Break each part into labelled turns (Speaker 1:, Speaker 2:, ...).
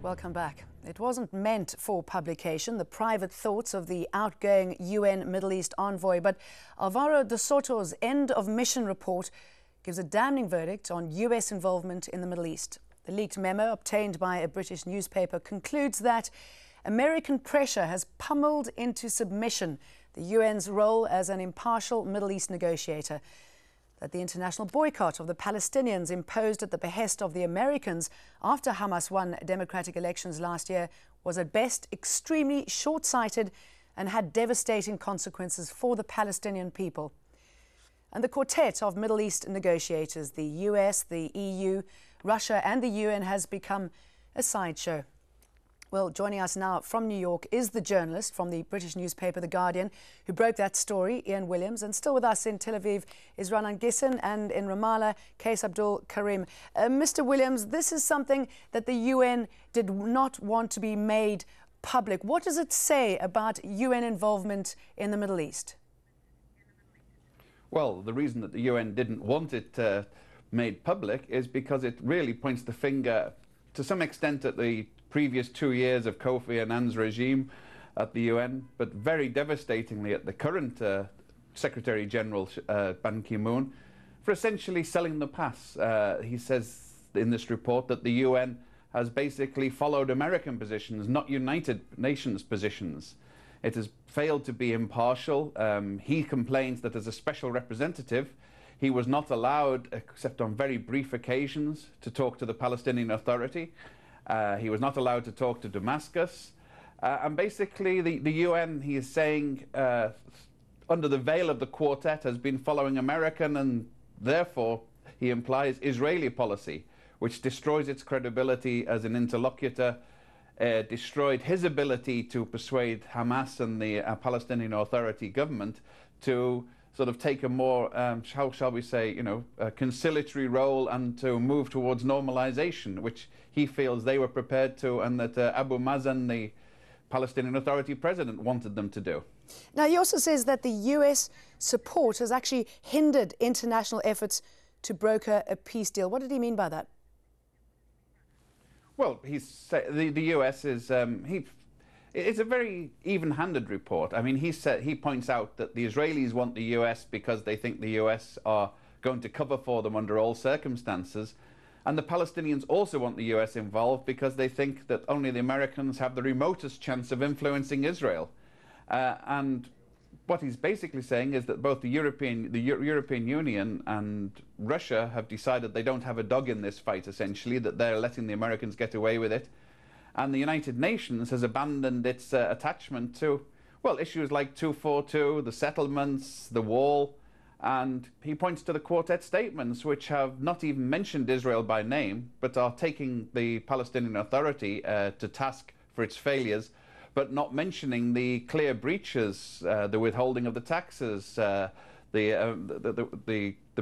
Speaker 1: Welcome back. It wasn't meant for publication, the private thoughts of the outgoing UN Middle East envoy, but Alvaro de Soto's end of mission report gives a damning verdict on US involvement in the Middle East. The leaked memo obtained by a British newspaper concludes that American pressure has pummeled into submission the UN's role as an impartial Middle East negotiator, that the international boycott of the Palestinians imposed at the behest of the Americans after Hamas won democratic elections last year was at best extremely short-sighted and had devastating consequences for the Palestinian people. And the quartet of Middle East negotiators, the US, the EU, Russia and the UN, has become a sideshow. Well, joining us now from New York is the journalist from the British newspaper The Guardian who broke that story, Ian Williams, and still with us in Tel Aviv is Ranan Gissin, and in Ramallah, Qais Abdul Karim. Mr. Williams, this is something that the UN did not want to be made public. What does it say about UN involvement in the Middle East?
Speaker 2: Well, the reason that the UN didn't want it made public is because it really points the finger to some extent at the previous 2 years of Kofi Annan's regime at the UN, but very devastatingly at the current Secretary General Ban Ki-moon for essentially selling the pass. He says in this report that the UN has basically followed American positions, not United Nations positions. It has failed to be impartial. He complains that as a special representative, he was not allowed, except on very brief occasions, to talk to the Palestinian Authority. He was not allowed to talk to Damascus. And basically, the UN, he is saying, under the veil of the quartet, has been following American and therefore, he implies, Israeli policy, which destroys its credibility as an interlocutor, destroyed his ability to persuade Hamas and the Palestinian Authority government to sort of take a more, how shall we say, a conciliatory role and to move towards normalization, which he feels they were prepared to, and that Abu Mazen, the Palestinian Authority president, wanted them to do.
Speaker 1: Now, he also says that the US support has actually hindered international efforts to broker a peace deal. What did he mean by that?
Speaker 2: Well, the US is, it's a very even-handed report. I mean, he points out that the Israelis want the US because they think the US are going to cover for them under all circumstances. And the Palestinians also want the US involved because they think that only the Americans have the remotest chance of influencing Israel. And what he's basically saying is that both the European Union and Russia have decided they don't have a dog in this fight, essentially, that they're letting the Americans get away with it. And the United Nations has abandoned its attachment to, well, issues like 242, the settlements, the wall. And he points to the quartet statements, which have not even mentioned Israel by name, but are taking the Palestinian Authority to task for its failures, but not mentioning the clear breaches, the withholding of the taxes, the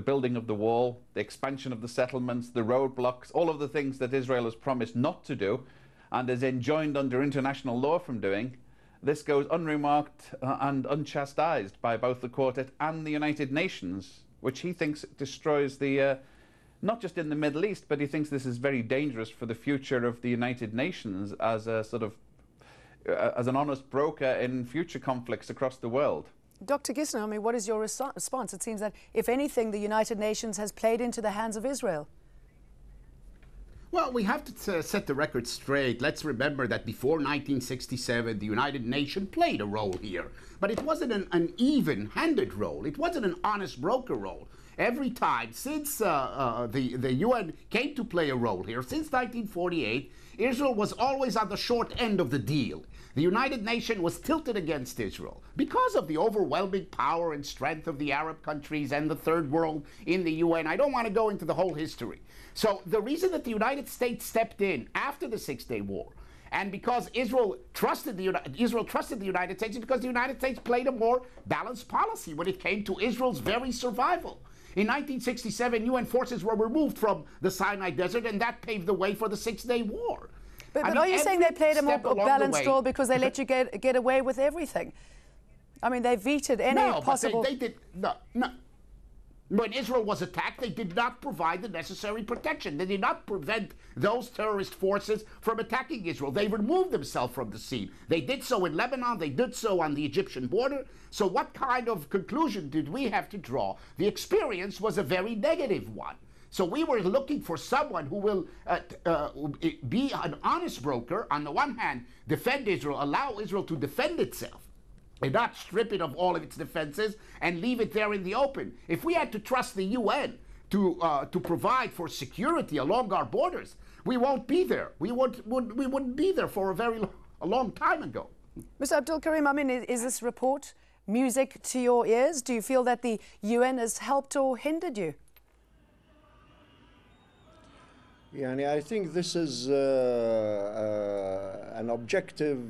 Speaker 2: building of the wall, the expansion of the settlements, the roadblocks, all of the things that Israel has promised not to do and is enjoined under international law from doing. This goes unremarked and unchastised by both the Quartet and the United Nations, which he thinks destroys the, not just in the Middle East, but he thinks this is very dangerous for the future of the United Nations as a sort of, as an honest broker in future conflicts across the world.
Speaker 1: Dr. Gissin, I mean, what is your response? It seems that, if anything, the United Nations has played into the hands of Israel.
Speaker 3: Well, we have to set the record straight. Let's remember that before 1967, the United Nations played a role here. But it wasn't an even-handed role. It wasn't an honest broker role. Every time since the UN came to play a role here, since 1948, Israel was always on the short end of the deal. The United Nations was tilted against Israel because of the overwhelming power and strength of the Arab countries and the Third World in the UN. I don't want to go into the whole history. So the reason that the United States stepped in after the Six-Day War, and because Israel trusted the United States, is because the United States played a more balanced policy when it came to Israel's very survival. In 1967, UN forces were removed from the Sinai Desert, and that paved the way for the Six-Day War.
Speaker 1: But are you saying they played a more balanced role because they let you get away with everything? I mean, they vetoed any possible...
Speaker 3: They did... When Israel was attacked, they did not provide the necessary protection. They did not prevent those terrorist forces from attacking Israel. They removed themselves from the scene. They did so in Lebanon. They did so on the Egyptian border. So what kind of conclusion did we have to draw? The experience was a very negative one. So we were looking for someone who will be an honest broker, on the one hand, defend Israel, allow Israel to defend itself, and not strip it of all of its defenses and leave it there in the open. If we had to trust the UN to provide for security along our borders, we won't be there. We wouldn't be there for a long time ago.
Speaker 1: Mr. Abdul Karim, I mean, is this report music to your ears? Do you feel that the UN has helped or hindered you?
Speaker 4: Yeah, I think this is an objective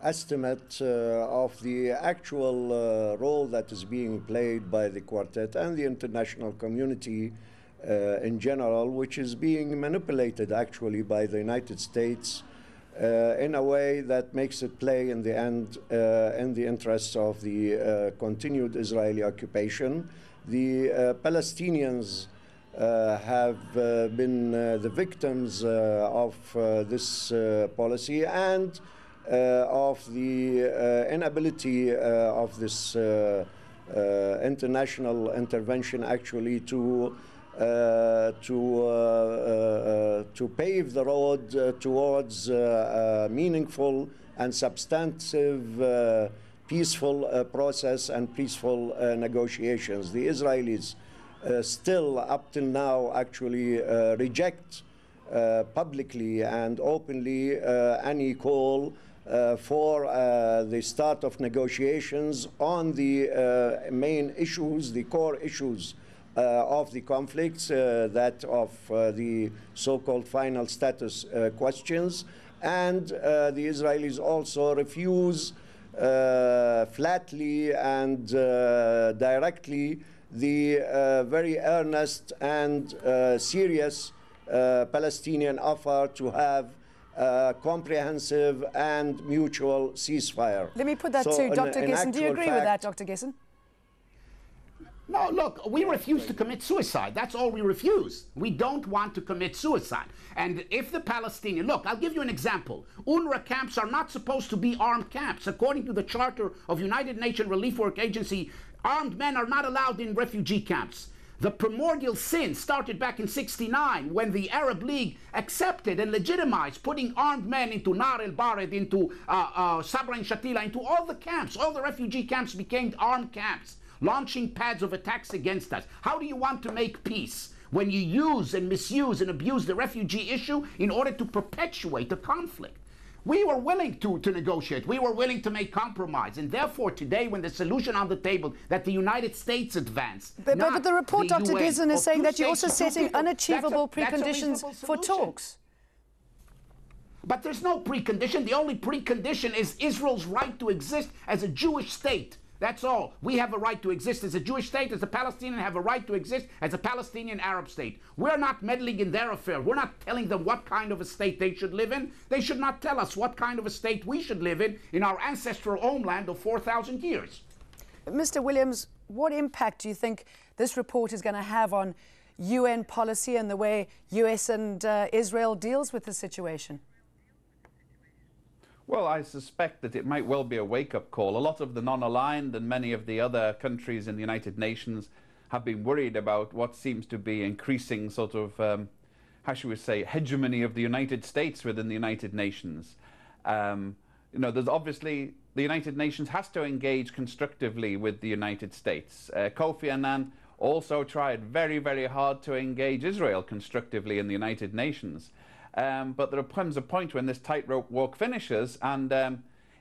Speaker 4: estimate of the actual role that is being played by the Quartet and the international community in general, which is being manipulated actually by the United States in a way that makes it play in the end in the interests of the continued Israeli occupation. The Palestinians have been the victims of this policy and of the inability of this international intervention actually to pave the road towards meaningful and substantive peaceful process and peaceful negotiations. The Israelis still, up till now, actually reject publicly and openly any call for the start of negotiations on the main issues, the core issues of the conflicts, that of the so-called final status questions. And the Israelis also refuse flatly and directly the very earnest and serious Palestinian offer to have a comprehensive and mutual ceasefire.
Speaker 1: Let me put that to Dr. Gissen. Do you agree with that, Dr. Gissen?
Speaker 3: No, look, we refuse to commit suicide. That's all we refuse. We don't want to commit suicide. And if the Palestinian, look, I'll give you an example. UNRWA camps are not supposed to be armed camps. According to the Charter of United Nations Relief Work Agency, armed men are not allowed in refugee camps. The primordial sin started back in '69 when the Arab League accepted and legitimized putting armed men into Nar el-Bared, into Sabra and Shatila, into all the camps. All the refugee camps became armed camps, launching pads of attacks against us. How do you want to make peace when you use and misuse and abuse the refugee issue in order to perpetuate the conflict? We were willing to negotiate. We were willing to make compromise. And therefore, today, when the solution on the table that the United States advanced,
Speaker 1: but the report, Dr. Gissen, is saying that you're also setting unachievable preconditions for talks.
Speaker 3: But there's no precondition. The only precondition is Israel's right to exist as a Jewish state. That's all. We have a right to exist as a Jewish state, as a Palestinian have a right to exist as a Palestinian Arab state. We're not meddling in their affair. We're not telling them what kind of a state they should live in. They should not tell us what kind of a state we should live in our ancestral homeland of 4,000 years.
Speaker 1: Mr. Williams, what impact do you think this report is going to have on UN policy and the way US and Israel deals with the situation?
Speaker 2: Well, I suspect that it might well be a wake-up call. A lot of the non-aligned and many of the other countries in the United Nations have been worried about what seems to be increasing sort of, how should we say, hegemony of the United States within the United Nations. You know, there's obviously, the United Nations has to engage constructively with the United States. Kofi Annan also tried very, very hard to engage Israel constructively in the United Nations. But there comes a point when this tightrope walk finishes, and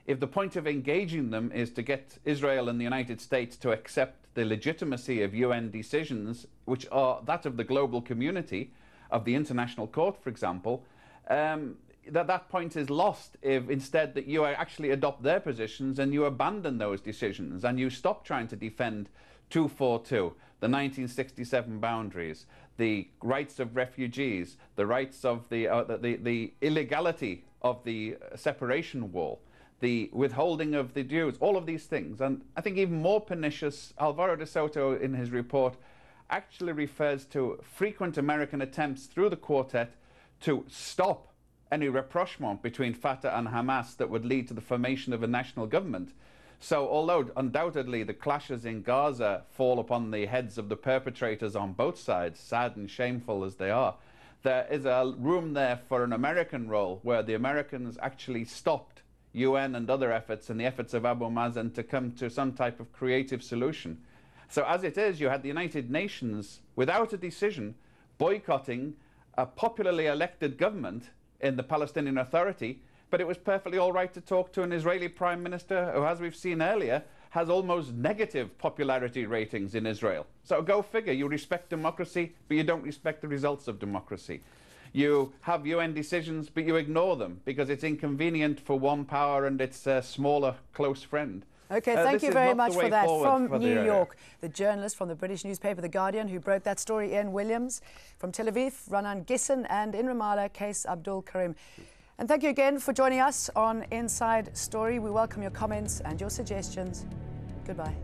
Speaker 2: if the point of engaging them is to get Israel and the United States to accept the legitimacy of UN decisions, which are that of the global community, of the International Court, for example, that point is lost if instead that you actually adopt their positions and you abandon those decisions and you stop trying to defend 242, the 1967 boundaries, the rights of refugees, the rights of the illegality of the separation wall, the withholding of the dues, all of these things. And I think even more pernicious, Alvaro de Soto in his report actually refers to frequent American attempts through the Quartet to stop any rapprochement between Fatah and Hamas that would lead to the formation of a national government. So although undoubtedly the clashes in Gaza fall upon the heads of the perpetrators on both sides, sad and shameful as they are, there is a room there for an American role where the Americans actually stopped UN and other efforts and the efforts of Abu Mazen to come to some type of creative solution. So as it is, you had the United Nations, without a decision, boycotting a popularly elected government in the Palestinian Authority, but it was perfectly all right to talk to an Israeli prime minister who, as we've seen earlier, has almost negative popularity ratings in Israel. So go figure, you respect democracy, but you don't respect the results of democracy. You have UN decisions, but you ignore them because it's inconvenient for one power and its smaller, close friend.
Speaker 1: Okay, thank you very much for that. From New York,
Speaker 2: the
Speaker 1: the journalist from the British newspaper The Guardian who broke that story, Ian Williams. From Tel Aviv, Ranan Gisson, and in Ramallah, Case Abdul Karim. And thank you again for joining us on Inside Story. We welcome your comments and your suggestions. Goodbye.